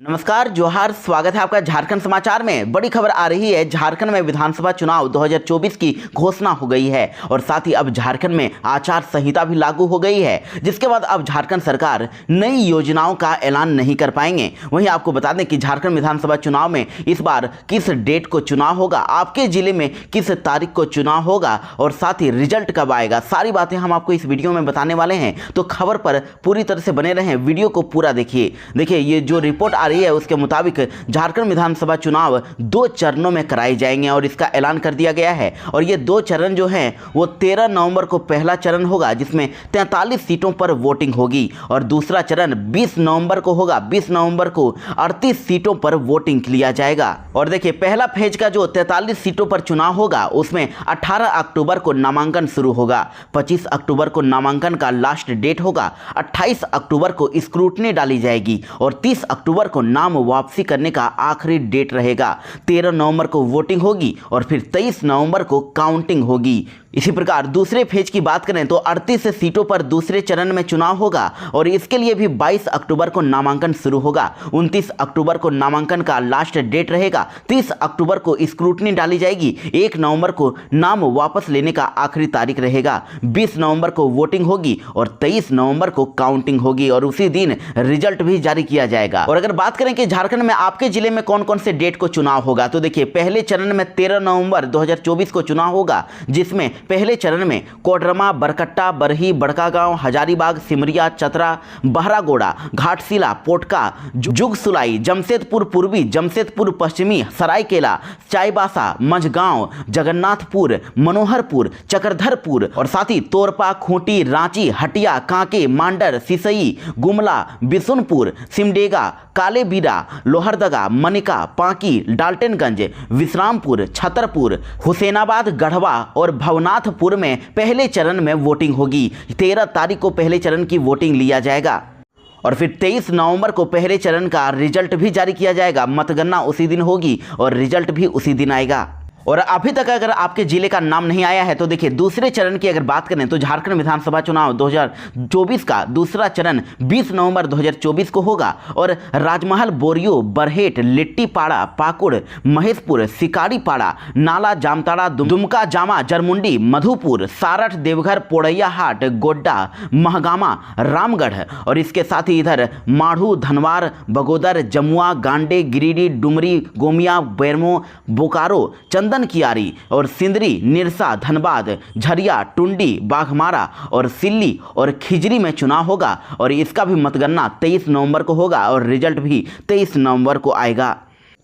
नमस्कार, जोहार, स्वागत है आपका झारखंड समाचार में। बड़ी खबर आ रही है, झारखंड में विधानसभा चुनाव 2024 की घोषणा हो गई है और साथ ही अब झारखंड में आचार संहिता भी लागू हो गई है, जिसके बाद अब झारखंड सरकार नई योजनाओं का ऐलान नहीं कर पाएंगे। वहीं आपको बता दें कि झारखंड विधानसभा चुनाव में इस बार किस डेट को चुनाव होगा, आपके जिले में किस तारीख को चुनाव होगा और साथ ही रिजल्ट कब आएगा, सारी बातें हम आपको इस वीडियो में बताने वाले हैं। तो खबर पर पूरी तरह से बने रहें, वीडियो को पूरा देखिए। देखिए, ये जो रिपोर्ट आ रही है उसके मुताबिक झारखंड विधानसभा चुनाव 2 चरणों में कराए जाएंगे और इसका ऐलान कर दिया गया है। और ये 2 चरण जो हैं वो 13 नवंबर को पहला चरण होगा, जिसमें 43 सीटों पर वोटिंग होगी, और दूसरा चरण 20 नवंबर को होगा। 20 नवंबर को 38 सीटों पर वोटिंग लिया जाएगा। और देखिए, पहला फेज का जो 43 सीटों पर चुनाव होगा उसमें 18 अक्टूबर को नामांकन शुरू होगा, 25 अक्टूबर को नामांकन का लास्ट डेट होगा, 28 अक्टूबर को स्क्रूटनी डाली जाएगी और 30 अक्टूबर को नाम वापसी करने का आखिरी डेट रहेगा। 13 नवंबर को वोटिंग होगी और फिर 23 नवंबर को काउंटिंग होगी। इसी प्रकार दूसरे फेज की बात करें तो 38 सीटों पर दूसरे चरण में चुनाव होगा और इसके लिए भी 22 अक्टूबर को नामांकन शुरू होगा, 29 अक्टूबर को नामांकन का लास्ट डेट रहेगा, 30 अक्टूबर को स्क्रूटनी डाली जाएगी, 1 नवंबर को नाम वापस लेने का आखिरी तारीख रहेगा, 20 नवंबर को वोटिंग होगी और 23 नवंबर को काउंटिंग होगी और उसी दिन रिजल्ट भी जारी किया जाएगा। और अगर बात करें कि झारखंड में आपके जिले में कौन कौन से डेट को चुनाव होगा, तो देखिए, पहले चरण में 13 नवंबर 2024 को चुनाव होगा, जिसमें पहले चरण में कोडरमा, बरकट्टा, बरही, बड़कागांव, हजारीबाग, सिमरिया, चतरा, बहरागोड़ा, घाटशिला, पोटका, जुगसुलाई, जमशेदपुर पूर्वी, जमशेदपुर पश्चिमी, सरायकेला, चाईबासा, मंझगांव, जगन्नाथपुर, मनोहरपुर, चक्रधरपुर और साथ ही तोरपा, खूंटी, रांची, हटिया, कांके, मांडर, सिसई, गुमला, बिशुनपुर, सिमडेगा, कालेबीरा, लोहरदगा, मनिका, पांकी, डाल्टनगंज, विश्रामपुर, छतरपुर, हुसैनाबाद, गढ़वा और भवनाथपुर में पहले चरण में वोटिंग होगी। 13 तारीख को पहले चरण की वोटिंग लिया जाएगा और फिर 23 नवंबर को पहले चरण का रिजल्ट भी जारी किया जाएगा। मतगणना उसी दिन होगी और रिजल्ट भी उसी दिन आएगा। और अभी तक अगर आपके जिले का नाम नहीं आया है तो देखिए, दूसरे चरण की अगर बात करें तो झारखंड विधानसभा चुनाव 2024 का दूसरा चरण 20 नवंबर 2024 को होगा और राजमहल, बोरियो, बरहेट, लिट्टीपाड़ा, पाकुड़, महेशपुर, सिकारीपाड़ा, नाला, जामताड़ा, दुमका, जामा, जरमुंडी, मधुपुर, सारठ, देवघर, पोड़ैयाहाट, गोड्डा, महगामा, रामगढ़ और इसके साथ ही इधर माढ़ू, धनवार, बगोदर, जमुआ, गांडे, गिरिडीह, डुमरी, गोमिया, बेरमो, बोकारो, चंदन कियारी और सिंदरी, निरसा, धनबाद, झरिया, टुंडी, बाघमारा और सिल्ली और खिजरी में चुनाव होगा और इसका भी मतगणना 23 नवंबर को होगा और रिजल्ट भी 23 नवंबर को आएगा।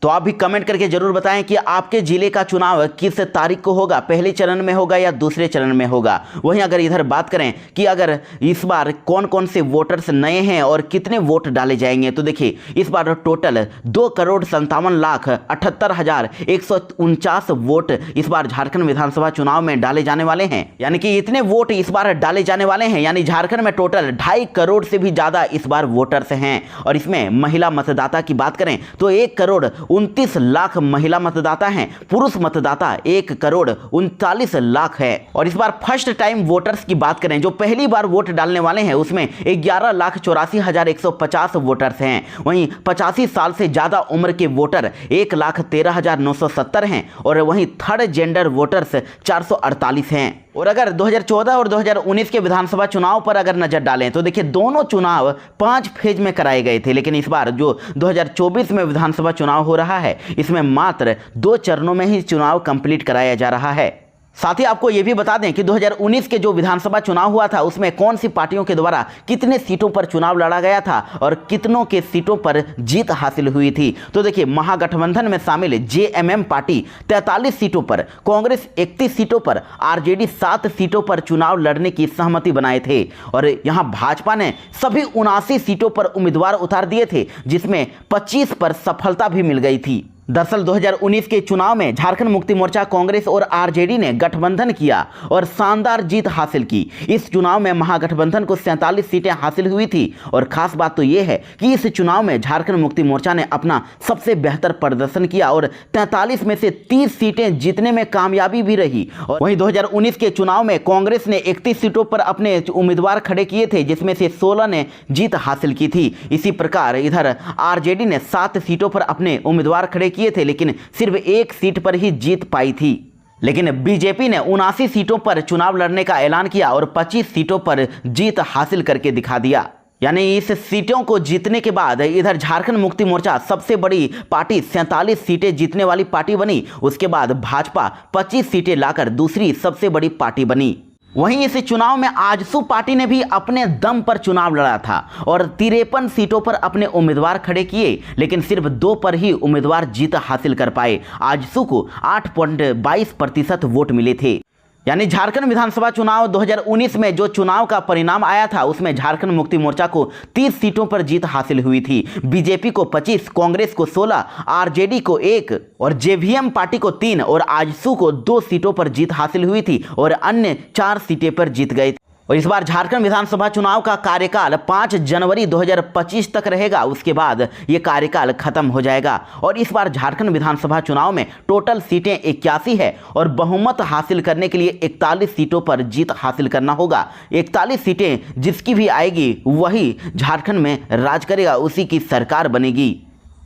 तो आप भी कमेंट करके जरूर बताएं कि आपके जिले का चुनाव किस तारीख को होगा, पहले चरण में होगा या दूसरे चरण में होगा। वहीं अगर इधर बात करें कि अगर इस बार कौन कौन से वोटर्स नए हैं और कितने वोट डाले जाएंगे, तो देखिए, इस बार टोटल 2,57,78,149 वोट इस बार झारखंड विधानसभा चुनाव में डाले जाने वाले हैं। यानी कि इतने वोट इस बार डाले जाने वाले हैं, यानी झारखंड में टोटल 2.5 करोड़ से भी ज़्यादा इस बार वोटर्स हैं। और इसमें महिला मतदाता की बात करें तो 1 करोड़ 29 लाख महिला मतदाता हैं, पुरुष मतदाता 1 करोड़ 39 लाख है। और इस बार फर्स्ट टाइम वोटर्स की बात करें, जो पहली बार वोट डालने वाले हैं, उसमें 11,84,150 वोटर्स हैं। वहीं 85 साल से ज़्यादा उम्र के वोटर 1,13,970 हैं और वहीं थर्ड जेंडर वोटर्स 448 हैं। और अगर 2014 और 2019 के विधानसभा चुनाव पर अगर नजर डालें तो देखिए, दोनों चुनाव 5 फेज में कराए गए थे, लेकिन इस बार जो 2024 में विधानसभा चुनाव हो रहा है, इसमें मात्र 2 चरणों में ही चुनाव कंप्लीट कराया जा रहा है। साथ ही आपको यह भी बता दें कि 2019 के जो विधानसभा चुनाव हुआ था उसमें कौन सी पार्टियों के द्वारा कितने सीटों पर चुनाव लड़ा गया था और कितनों के सीटों पर जीत हासिल हुई थी। तो देखिए, महागठबंधन में शामिल जेएमएम पार्टी 43 सीटों पर, कांग्रेस 31 सीटों पर, आरजेडी 7 सीटों पर चुनाव लड़ने की सहमति बनाए थे और यहां भाजपा ने सभी 79 सीटों पर उम्मीदवार उतार दिए थे, जिसमें 25 पर सफलता भी मिल गई थी। दरअसल 2019 के चुनाव में झारखंड मुक्ति मोर्चा, कांग्रेस और आरजेडी ने गठबंधन किया और शानदार जीत हासिल की। इस चुनाव में महागठबंधन को 47 सीटें हासिल हुई थी और खास बात तो यह है कि इस चुनाव में झारखंड मुक्ति मोर्चा ने अपना सबसे बेहतर प्रदर्शन किया और 43 में से 30 सीटें जीतने में कामयाबी भी रही। और वहीं 2019 के चुनाव में कांग्रेस ने 31 सीटों पर अपने उम्मीदवार खड़े किए थे, जिसमें से 16 ने जीत हासिल की थी। इसी प्रकार इधर आरजेडी ने 7 सीटों पर अपने उम्मीदवार खड़े किए थे, लेकिन सिर्फ 1 सीट पर ही जीत पाई थी। लेकिन बीजेपी ने 79 सीटों पर चुनाव लड़ने का ऐलान किया और 25 सीटों पर जीत हासिल करके दिखा दिया। यानी इस सीटों को जीतने के बाद इधर झारखंड मुक्ति मोर्चा सबसे बड़ी पार्टी 47 सीटें जीतने वाली पार्टी बनी। उसके बाद भाजपा 25 सीटें लाकर दूसरी सबसे बड़ी पार्टी बनी। वहीं इस चुनाव में आजसू पार्टी ने भी अपने दम पर चुनाव लड़ा था और 53 सीटों पर अपने उम्मीदवार खड़े किए, लेकिन सिर्फ 2 पर ही उम्मीदवार जीत हासिल कर पाए। आजसू को 8.22% वोट मिले थे। यानी झारखंड विधानसभा चुनाव 2019 में जो चुनाव का परिणाम आया था, उसमें झारखंड मुक्ति मोर्चा को 30 सीटों पर जीत हासिल हुई थी। बीजेपी को 25, कांग्रेस को 16, आरजेडी को 1 और जेवीएम पार्टी को 3 और आजसू को 2 सीटों पर जीत हासिल हुई थी और अन्य 4 सीटें पर जीत गए थे। और इस बार झारखंड विधानसभा चुनाव का कार्यकाल 5 जनवरी 2025 तक रहेगा। उसके बाद ये कार्यकाल खत्म हो जाएगा और इस बार झारखंड विधानसभा चुनाव में टोटल सीटें 81 है और बहुमत हासिल करने के लिए 41 सीटों पर जीत हासिल करना होगा। 41 सीटें जिसकी भी आएगी वही झारखंड में राज करेगा, उसी की सरकार बनेगी।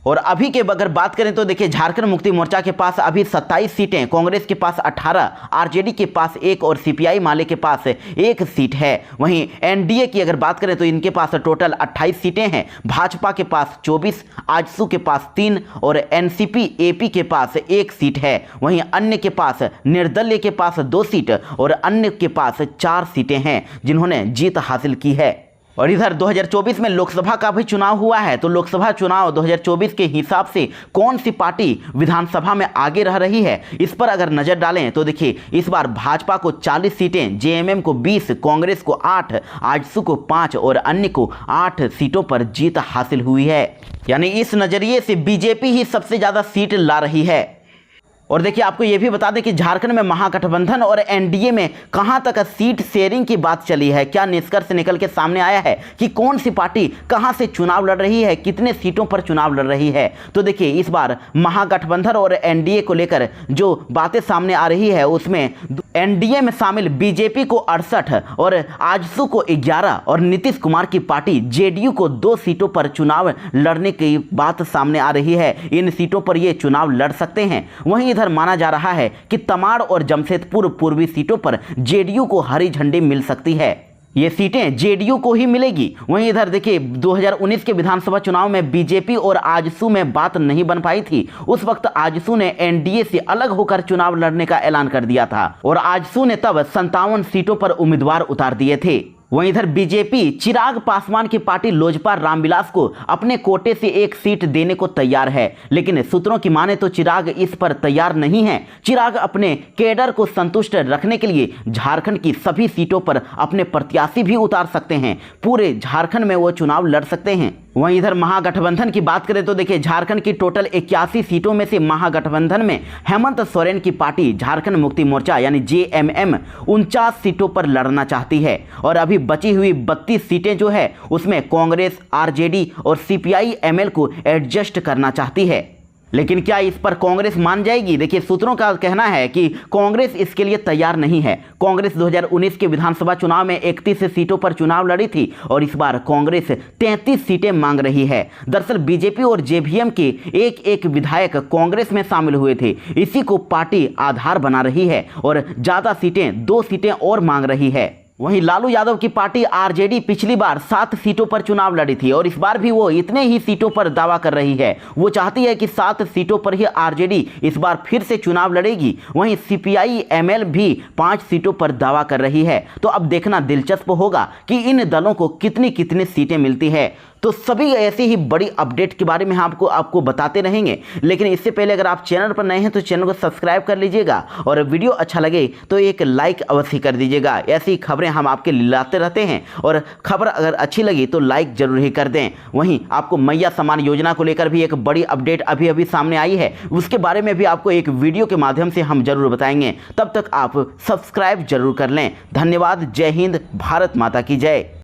और अभी के अगर बात करें तो देखिए, झारखंड मुक्ति मोर्चा के पास अभी 27 सीटें, कांग्रेस के पास 18, आरजेडी के पास 1 और सीपीआई माले के पास 1 सीट है। वहीं एनडीए की अगर बात करें तो इनके पास टोटल 28 सीटें हैं। भाजपा के पास 24, आजसू के पास 3 और एनसीपी एपी के पास 1 सीट है। वहीं अन्य के पास, निर्दलीय के पास 2 सीट और अन्य के पास 4 सीटें हैं जिन्होंने जीत हासिल की है। और इधर 2024 में लोकसभा का भी चुनाव हुआ है, तो लोकसभा चुनाव 2024 के हिसाब से कौन सी पार्टी विधानसभा में आगे रह रही है, इस पर अगर नजर डालें तो देखिए, इस बार भाजपा को 40 सीटें, जेएमएम को 20, कांग्रेस को 8, आजसू को 5 और अन्य को 8 सीटों पर जीत हासिल हुई है। यानी इस नजरिए से बीजेपी ही सबसे ज्यादा सीट ला रही है। और देखिए, आपको यह भी बता दें कि झारखंड में महागठबंधन और एनडीए में कहां तक सीट शेयरिंग की बात चली है, क्या निष्कर्ष निकल के सामने आया है कि कौन सी पार्टी कहां से चुनाव लड़ रही है, कितने सीटों पर चुनाव लड़ रही है। तो देखिए, इस बार महागठबंधन और एनडीए को लेकर जो बातें सामने आ रही है, उसमें एनडीए में शामिल बीजेपी को 68 और आजसू को 11 और नीतीश कुमार की पार्टी जेडीयू को 2 सीटों पर चुनाव लड़ने की बात सामने आ रही है। इन सीटों पर ये चुनाव लड़ सकते हैं। वहीं इधर माना जा रहा है कि तमाड़ और जमशेदपुर पूर्वी सीटों पर जेडीयू को हरी झंडी मिल सकती है। ये सीटें जेडीयू को ही मिलेगी। वहीं इधर देखिए, 2019 के विधानसभा चुनाव में बीजेपी और आजसू में बात नहीं बन पाई थी। उस वक्त आजसू ने एनडीए से अलग होकर चुनाव लड़ने का ऐलान कर दिया था और आजसू ने तब 57 सीटों पर उम्मीदवार उतार दिए थे। वहीं इधर बीजेपी चिराग पासवान की पार्टी लोजपा रामविलास को अपने कोटे से 1 सीट देने को तैयार है, लेकिन सूत्रों की माने तो चिराग इस पर तैयार नहीं है। चिराग अपने कैडर को संतुष्ट रखने के लिए झारखंड की सभी सीटों पर अपने प्रत्याशी भी उतार सकते हैं। पूरे झारखंड में वो चुनाव लड़ सकते हैं। वहीं इधर महागठबंधन की बात करें तो देखिए, झारखंड की टोटल 81 सीटों में से महागठबंधन में हेमंत सोरेन की पार्टी झारखंड मुक्ति मोर्चा यानी जेएमएम 49 सीटों पर लड़ना चाहती है और अभी बची हुई 32 सीटें जो है उसमें कांग्रेस, आरजेडी और सीपीआई एमएल को एडजस्ट करना चाहती है। लेकिन क्या इस पर कांग्रेस मान जाएगी? देखिए, सूत्रों का कहना है कि कांग्रेस इसके लिए तैयार नहीं है। कांग्रेस 2019 के विधानसभा चुनाव में 31 सीटों पर चुनाव लड़ी थी और इस बार कांग्रेस 33 सीटें मांग रही है। दरअसल बीजेपी और जेवीएम के एक विधायक कांग्रेस में शामिल हुए थे। इसी को पार्टी आधार बना रही है और ज्यादा सीटें, 2 सीटें और मांग रही है। वहीं लालू यादव की पार्टी आरजेडी पिछली बार 7 सीटों पर चुनाव लड़ी थी और इस बार भी वो इतने ही सीटों पर दावा कर रही है। वो चाहती है कि 7 सीटों पर ही आरजेडी इस बार फिर से चुनाव लड़ेगी। वहीं सीपीआई एमएल भी 5 सीटों पर दावा कर रही है। तो अब देखना दिलचस्प होगा कि इन दलों को कितनी सीटें मिलती है। तो सभी ऐसी ही बड़ी अपडेट के बारे में हम आपको बताते रहेंगे। लेकिन इससे पहले अगर आप चैनल पर नए हैं तो चैनल को सब्सक्राइब कर लीजिएगा और वीडियो अच्छा लगे तो एक लाइक अवश्य कर दीजिएगा। ऐसी खबरें हम आपके लिए लाते रहते हैं और खबर अगर अच्छी लगी तो लाइक जरूर ही कर दें। वहीं आपको मैया सम्मान योजना को लेकर भी एक बड़ी अपडेट अभी सामने आई है, उसके बारे में भी आपको एक वीडियो के माध्यम से हम जरूर बताएंगे। तब तक आप सब्सक्राइब जरूर कर लें। धन्यवाद। जय हिंद। भारत माता की जय।